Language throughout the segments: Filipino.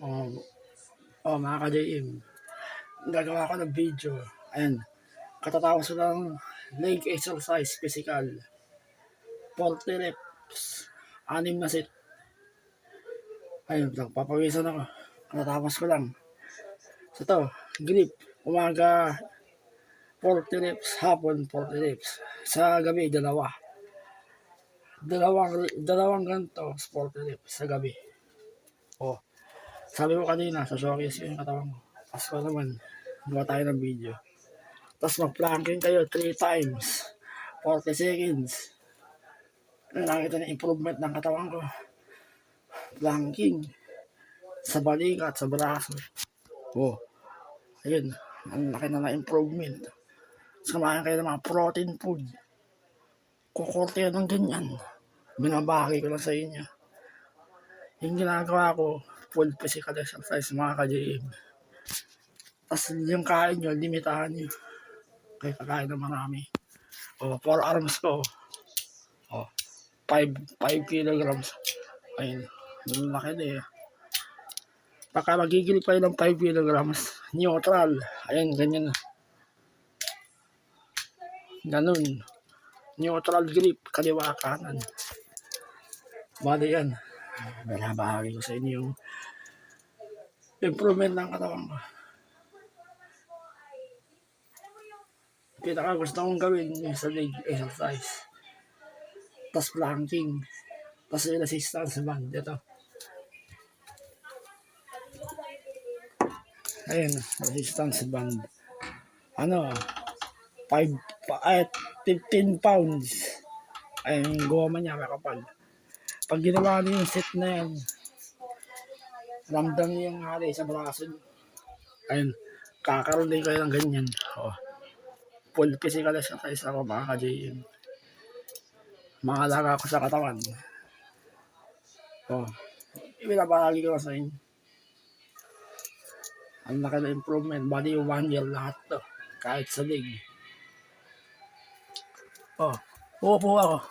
Oh, mga ka-JM, gagawa ko ng video. Ayan, katatapos ko ng leg exercise physical. 40 reps, 6 na set. Ayun, papawisan ako. Katatapos ko lang. So to, grip, umaga 40 reps, hapon 40 reps. Sa gabi, dalawang ganito, 40 reps sa gabi. Oh, sabi ko kanina, sa showcase ko yung katawan ko. Pasko naman, gawa tayo ng video. Tapos mag-planking kayo 3 times, 40 seconds. Nakita na improvement ng katawan ko. Planking, sa balikat, sa braso. Oh, ayun, ang laki na improvement. Samahan kayo ng mga protein food. Kukurte yan ng ganyan. Binabahagi ko lang sa inyo. Yung ginagawa ko, full physical exercise mga ka-JM. Tapos yung kain nyo, limitahan nyo. Kaya kakain na marami. O, 4 arms ko. O, 5 kilograms. Ayun, laki na eh. Baka magigil pa yun ng 5 kilograms. Neutral. Ayun, ganyan na. Ganun. Neutral grip, kaliwa kanan. Bali yan. Binabahagi ko sa inyo yung improvement ng katawan ko. Pinaka gusto kong gawin yung sa leg exercise. Tapos planking. Tapos yung resistance band. Ito. Ayun, resistance band. Ano, 15 pounds. Ayun, yung goma niya, makapal. Pag ginawa niyo yung set na yan, ramdam niyo yung hari sa braso niyo. Ayun, kakaroon din kayo ng ganyan. Oh. Full physical exercise ako mga ka-JM. Mga alaga ko sa katawan. Oh, ibinabahagi ko sa inyo. Ang laki na improvement. Body 1 year lahat to. Kahit sa leg. Oh, uupo ako.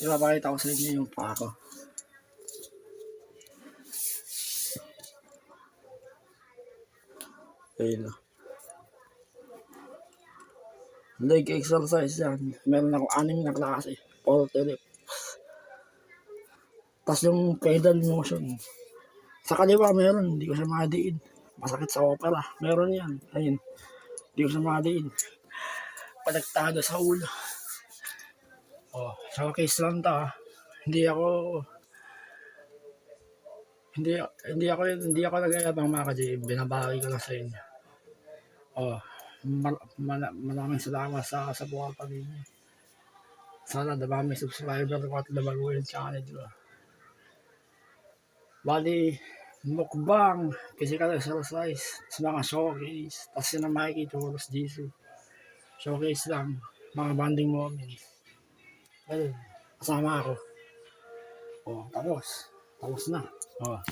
Ibabakita ko sa inyo yung paa ko. Ayun o. Leg exercise yan. Meron ako 6 na klase. 40 reps. Tapos yung pedal motion. Sa kaliwa meron. Hindi ko siya madiin. Masakit sa opera. Meron yan. Ayun. Hindi ko siya madiin. Pagtado sa ulo. Oh, showcase lang to. Hindi ako nagayabang mga ka-JM. Binabahagi ko lang sa inyo. Oh, maraming salamat sa suporta ninyo. Sana damami subscriber ko at labago yung channel ko. Bali, mukbang, physical exercise, sa mga showcase, tapos yun ang makikita ko sa Jesus. Showcase lang, mga bonding moments. Ayun, kasama ako. Oh, tapos na. Oh.